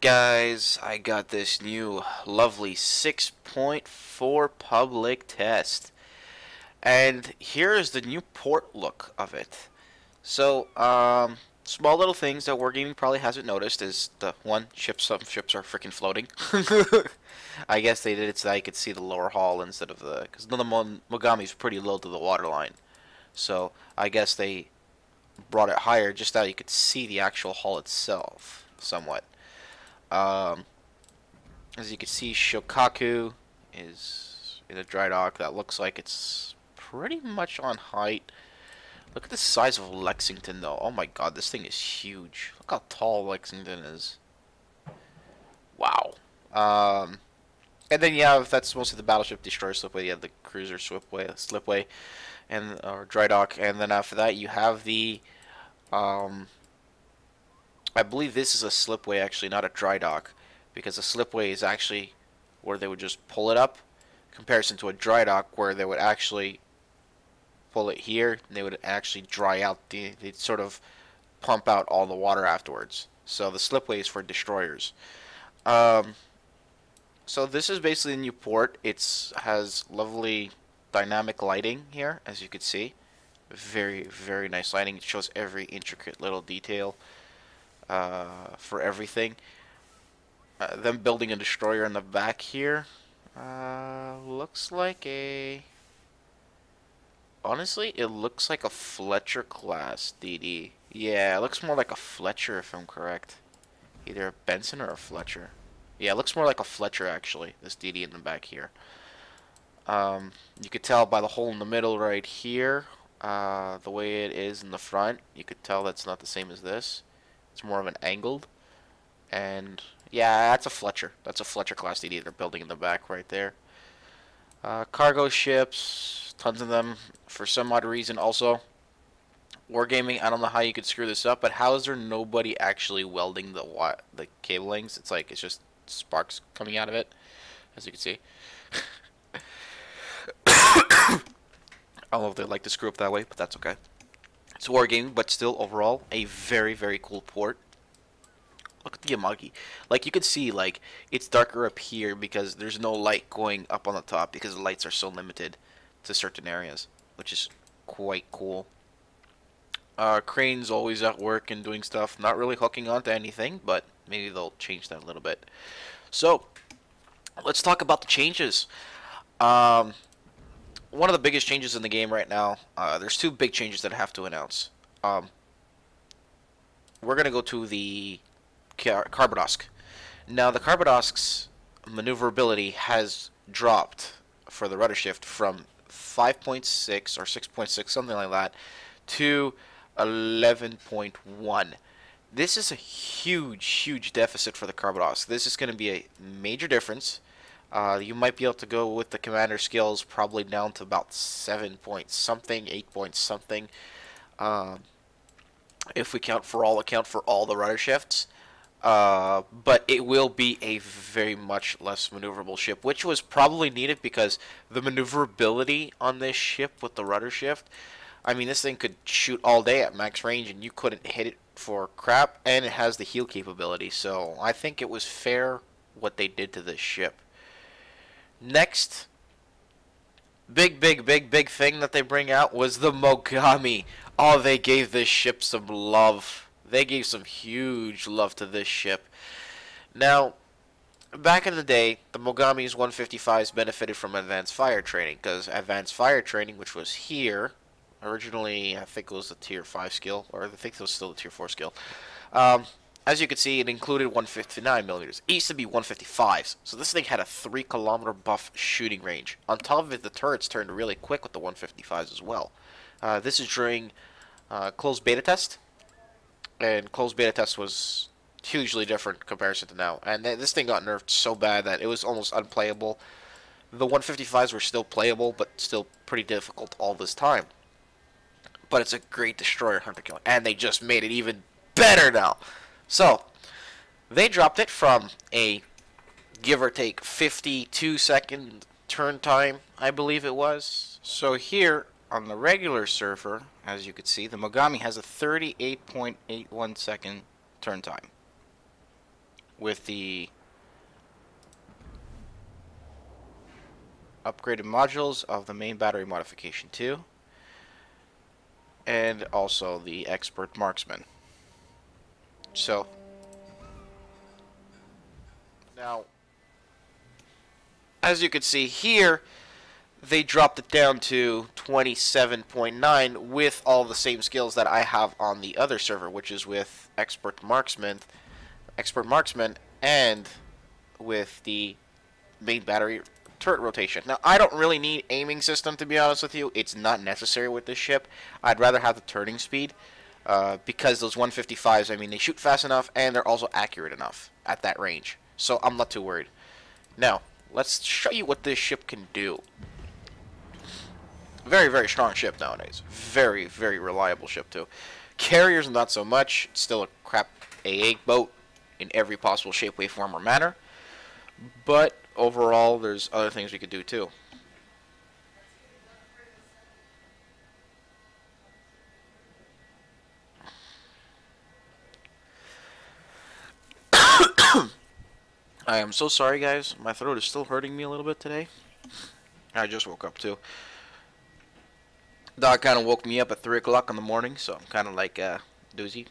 Guys, I got this new lovely 6.4 public test. And here is the new port look of it. So, small little things that Wargaming probably hasn't noticed is the one, some ships are freaking floating. I guess they did it so that you could see the lower hull instead of the, because the Mogami's pretty low to the waterline. So, I guess they brought it higher just so you could see the actual hull itself, somewhat. Um, as you can see, Shokaku is in a dry dock that looks like it's pretty much on height. Look at the size of Lexington, though. Oh my god, this thing is huge. Look how tall Lexington is. Wow. And then you have, that's mostly the battleship destroyer slipway. You have the cruiser slipway, and or dry dock. And then after that, you have the, I believe this is a slipway, actually, not a dry dock, because a slipway is actually where they would just pull it up, in comparison to a dry dock where they would actually pull it here, and they would actually dry out they'd sort of pump out all the water afterwards. So the slipway is for destroyers. So this is basically a new port. It has lovely dynamic lighting here, as you can see. Very, very nice lighting. It shows every intricate little detail for everything. Them building a destroyer in the back here looks like a... Honestly, it looks like a Fletcher class DD. Yeah, it looks more like a Fletcher if I'm correct. Either a Benson or a Fletcher. Yeah, it looks more like a Fletcher actually, this DD in the back here. You could tell by the hole in the middle right here, the way it is in the front, you could tell that's not the same as this. It's more of an angled. And yeah, that's a Fletcher. That's a Fletcher class DD they're building in the back right there. Cargo ships, tons of them for some odd reason. Also, Wargaming, I don't know how you could screw this up, but how is there nobody actually welding the cablings? It's like it's just sparks coming out of it, as you can see. I don't know if they like to screw up that way, but that's okay. It's Wargaming, but still overall a very, very cool port. Look at the Yamagi. Like, you can see, like, it's darker up here because there's no light going up on the top because the lights are so limited to certain areas, which is quite cool. Crane's always at work and doing stuff, not really hooking onto anything, but maybe they'll change that a little bit. So, let's talk about the changes. One of the biggest changes in the game right now, there's two big changes that I have to announce. We're going to go to the Carbadosk. Now, the Carbadosk's maneuverability has dropped for the rudder shift from 5.6 or 6.6, something like that, to 11.1. This is a huge, huge deficit for the Carbadosk. This is going to be a major difference. You might be able to go with the commander skills probably down to about 7 point something, 8 point something. If we account for all the rudder shifts. But it will be a very much less maneuverable ship, which was probably needed because the maneuverability on this ship with the rudder shift, I mean, this thing could shoot all day at max range and you couldn't hit it for crap, and it has the heal capability, so I think it was fair what they did to this ship. Next, big thing that they bring out was the Mogami. Oh, they gave this ship some love. They gave some huge love to this ship. Now, back in the day, the Mogami's 155s benefited from advanced fire training, because advanced fire training, which was here, originally I think it was a tier 5 skill, or I think it was still a tier 4 skill. As you can see, it included 159 millimeters. It used to be 155s, so this thing had a 3-kilometer buff shooting range. On top of it, the turrets turned really quick with the 155s as well. This is during closed beta test. And closed beta test was hugely different in comparison to now. And this thing got nerfed so bad that it was almost unplayable. The 155s were still playable, but still pretty difficult all this time. But it's a great destroyer hunter killer. And they just made it even better now. So, they dropped it from a give or take 52-second turn time, I believe it was. So here, on the regular server, as you can see, the Mogami has a 38.81 second turn time. with the upgraded modules of the main battery modification 2, and also the expert marksman. So now, as you can see here, they dropped it down to 27.9 with all the same skills that I have on the other server, which is with expert marksman, and with the main battery turret rotation. Now, I don't really need aiming system, to be honest with you. It's not necessary with this ship. I'd rather have the turning speed, because those 155s, I mean, they shoot fast enough, and they're also accurate enough at that range. So I'm not too worried. Now, let's show you what this ship can do. Very, very strong ship nowadays. Very, very reliable ship, too. Carriers, not so much. It's still a crap AA boat in every possible shape, way, form, or manner. But overall, there's other things we could do, too. I am so sorry, guys. My throat is still hurting me a little bit today. I just woke up, too. Dog kind of woke me up at 3 o'clock in the morning, so I'm kind of like doozy.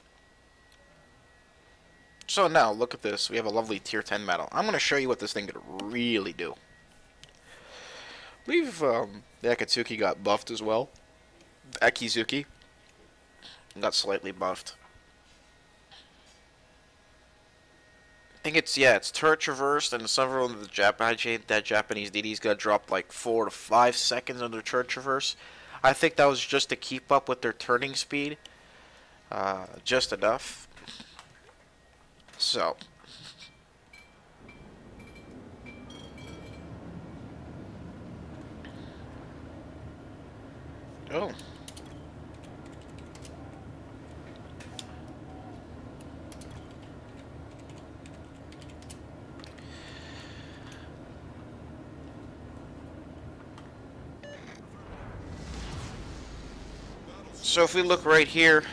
So now, look at this. We have a lovely tier 10 medal. I'm going to show you what this thing could really do. I believe the Akatsuki got buffed as well. The Akizuki got slightly buffed. I think it's, yeah, it's turret traversed, and several of the Japanese DDs got dropped like 4 to 5 seconds under turret traverse. I think that was just to keep up with their turning speed. Just enough. So. Oh. So if we look right here,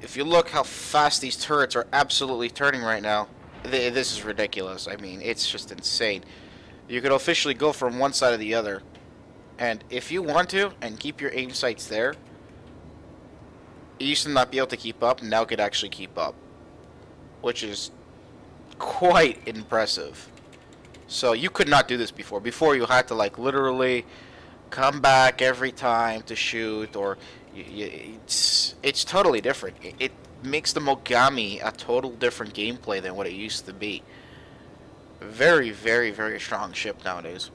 if you look how fast these turrets are absolutely turning right now, this is ridiculous. I mean, it's just insane. You could officially go from one side to the other, and if you want to, and keep your aim sights there, you used to not be able to keep up, now could actually keep up, which is quite impressive. So you could not do this before. Before you had to like literally come back every time to shoot, or it's totally different. It makes the Mogami a total different gameplay than what it used to be. Very, very, very strong ship nowadays.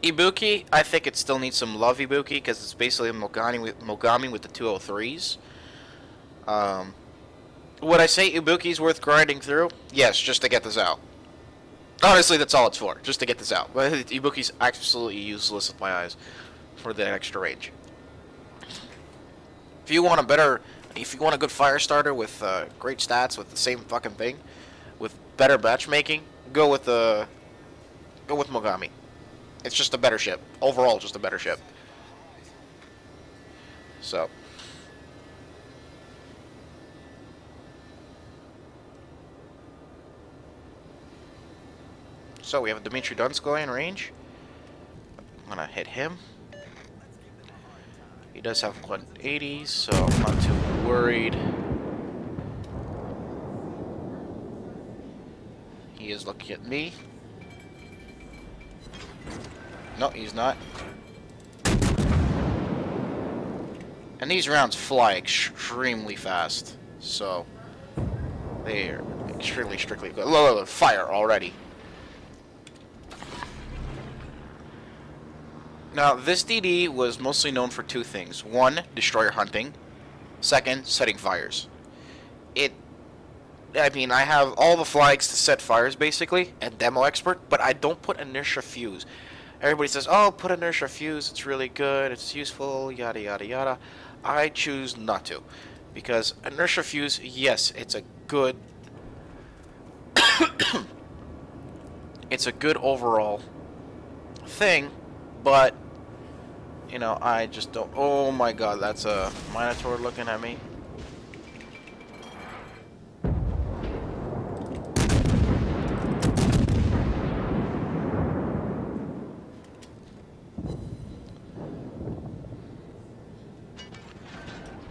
Ibuki, I think it still needs some love, Ibuki, because it's basically a Mogami with the 203s. Would I say Ibuki's worth grinding through? Yes, just to get this out. Honestly, that's all it's for, just to get this out. But Ibuki's absolutely useless with my eyes for the extra range. If you want a good fire starter with great stats with the same fucking thing, with better matchmaking, go with Mogami. It's just a better ship. Overall, just a better ship. So. So we have a Dimitri Donskoy in range. I'm gonna hit him. He does have 180, so I'm not too worried. He is looking at me. No, he's not. And these rounds fly extremely fast, so they are extremely strictly good. Look, fire already. Now, this DD was mostly known for two things. One, destroyer hunting. Second, setting fires. I mean, I have all the flags to set fires, basically, and demo expert, but I don't put inertia fuse. Everybody says, oh, put inertia fuse, it's really good, it's useful, yada, yada, yada. I choose not to, because inertia fuse, yes, it's a good... it's a good overall thing, but, you know, I just don't... Oh my god, that's a Minotaur looking at me.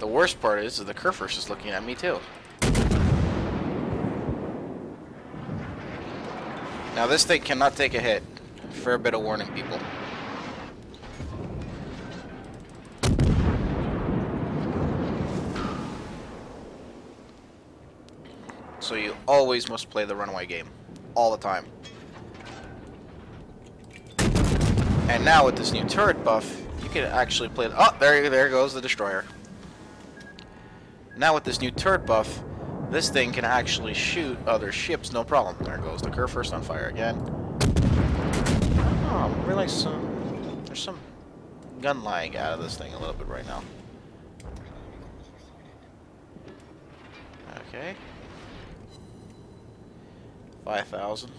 worst part is the Kerfurst is looking at me too. Now this thing cannot take a hit. Fair bit of warning, people. So you always must play the runaway game. All the time. And now with this new turret buff, you can actually play... Oh, there goes the destroyer. Now with this new turret buff, this thing can actually shoot other ships, no problem. There goes the Kerfurst on fire again. Oh, I realize there's some gun lag out of this thing a little bit right now. Okay. 5,000.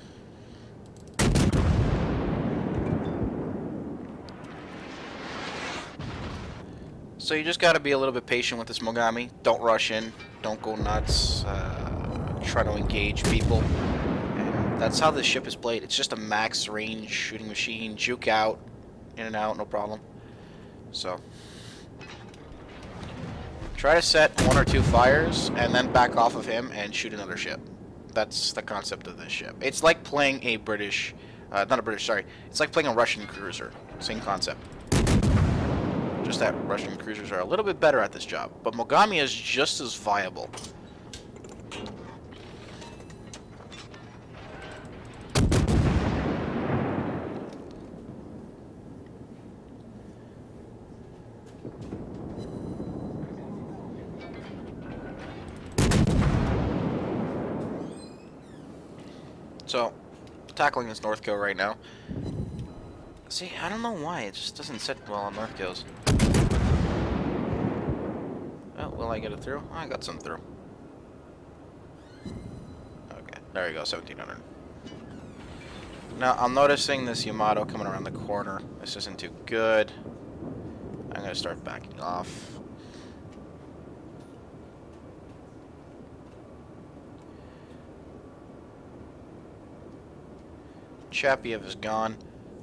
So you just got to be a little bit patient with this Mogami. Don't rush in. Don't go nuts. Try to engage people. And that's how this ship is played. It's just a max range shooting machine. Juke out. In and out, no problem. So try to set 1 or 2 fires and then back off of him and shoot another ship. That's the concept of this ship. It's like playing a British... not a British, sorry. It's like playing a Russian cruiser. Same concept. Just that Russian cruisers are a little bit better at this job. But Mogami is just as viable. So, tackling this North Kill right now. See, I don't know why. It just doesn't sit well on North Kills. Oh, will I get it through? Oh, I got some through. Okay, there you go, 1,700. Now, I'm noticing this Yamato coming around the corner. This isn't too good. I'm going to start backing off. Chapiev is gone.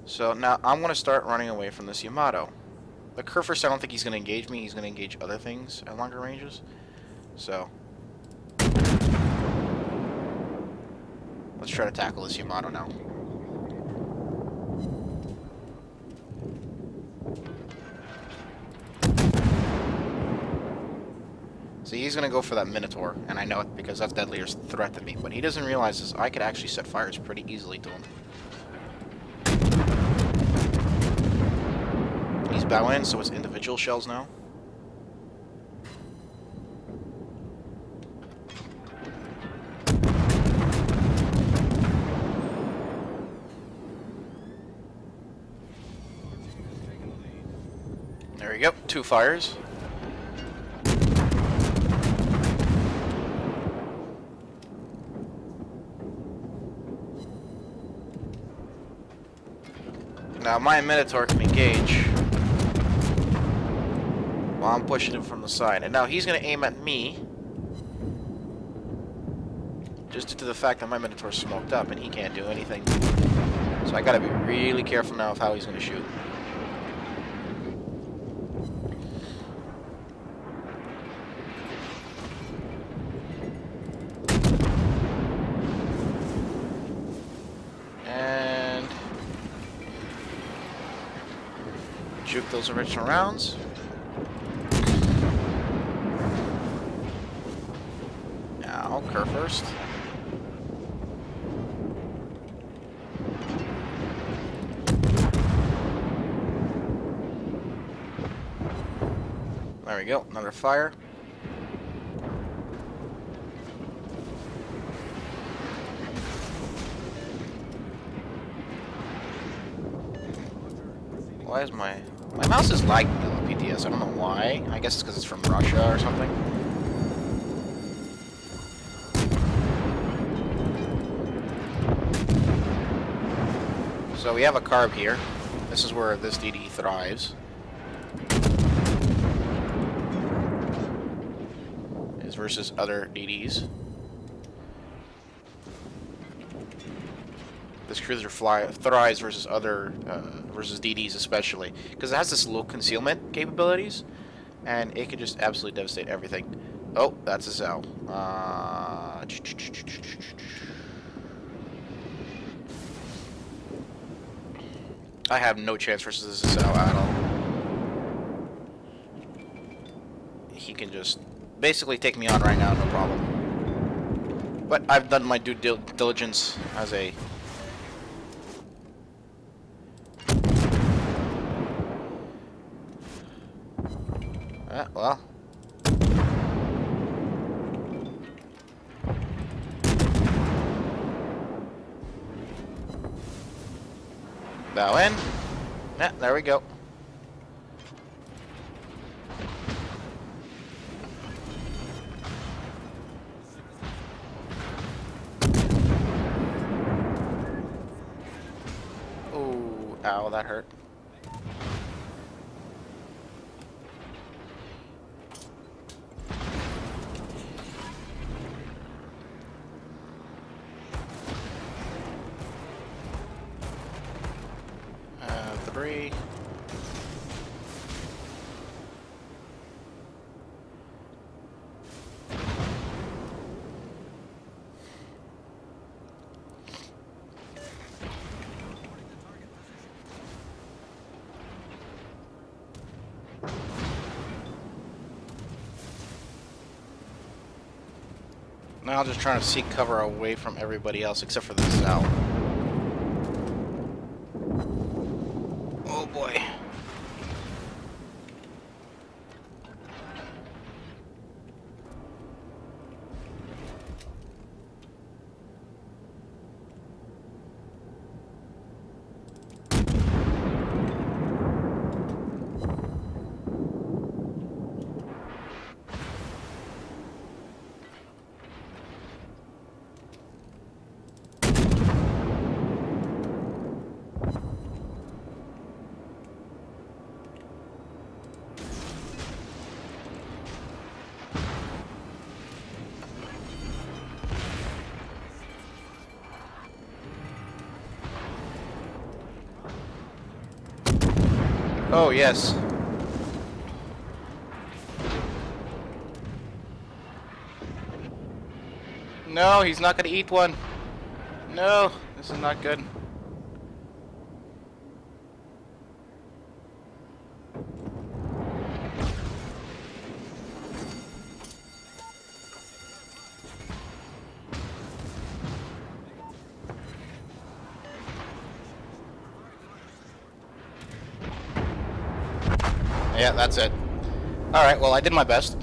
So now I'm going to start running away from this Yamato. The Kerfurst, I don't think he's going to engage me. He's going to engage other things at longer ranges. So let's try to tackle this Yamato now. See, he's going to go for that Minotaur, and I know it because that's deadliest threat to me. What he doesn't realize is I could actually set fires pretty easily to him. He's bowing, so it's individual shells now. There we go, 2 fires. Now my Minotaur can engage while I'm pushing him from the side. And now he's going to aim at me. Just due to the fact that my Minotaur's smoked up and he can't do anything. So I got to be really careful now of how he's going to shoot. Juke those original rounds. Now, Kerfurst. There we go, another fire. Why is my mouse is lagging on the PTS? I don't know why. I guess it's because it's from Russia or something. So we have a carb here. This is where this DD thrives. Is versus other DDs. This cruiser thrives versus other versus DDs especially because it has this low concealment capabilities, and it could just absolutely devastate everything. Oh, that's a Zhao. I have no chance versus this Zhao at all. He can just basically take me on right now, no problem. But I've done my due diligence as a... well... bow in. Yeah, there we go. Ooh, ow, that hurt. Debris. Now I'm just trying to seek cover away from everybody else except for this Zhao. Oh boy. Oh, yes. No, he's not gonna eat one. No, this is not good. Yeah, that's it. Alright, well, I did my best.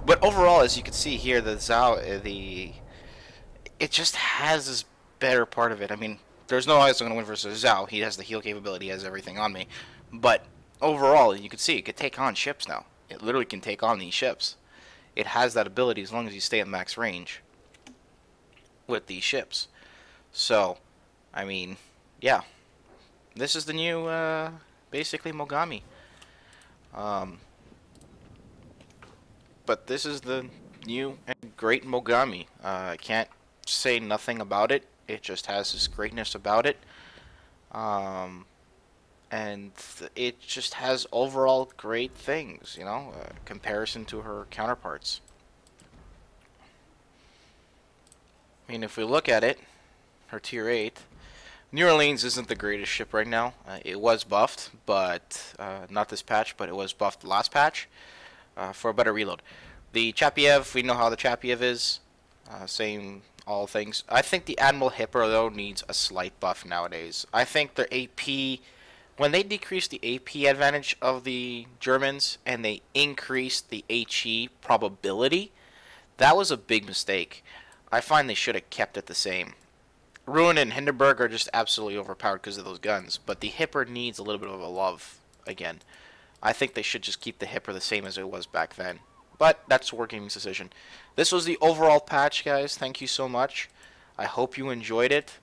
But overall, as you can see here, the Zhao, it just has this better part of it. I mean, there's no way I'm going to win versus Zhao. He has the heal capability, he has everything on me. But overall, you can see, it can take on ships now. It literally can take on these ships. It has that ability as long as you stay at max range with these ships. So, I mean, yeah. This is the new, basically, Mogami. But this is the new and great Mogami. I can't say nothing about it. It just has this greatness about it. And it just has overall great things, you know, comparison to her counterparts. I mean, if we look at it, her tier 8, New Orleans isn't the greatest ship right now. It was buffed, but not this patch, but it was buffed last patch for a better reload. The Chapiev, we know how the Chapiev is. Same all things. I think the Admiral Hipper, though, needs a slight buff nowadays. I think their AP, when they decreased the AP advantage of the Germans and they increased the HE probability, that was a big mistake. I find they should have kept it the same. Ruin and Hindenburg are just absolutely overpowered because of those guns, but the Hipper needs a little bit of a love again. I think they should just keep the Hipper the same as it was back then. But that's Wargaming's decision. This was the overall patch, guys. Thank you so much. I hope you enjoyed it.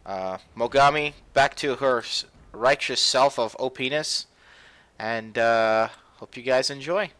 Mogami, back to her righteous self of OPness. And hope you guys enjoy.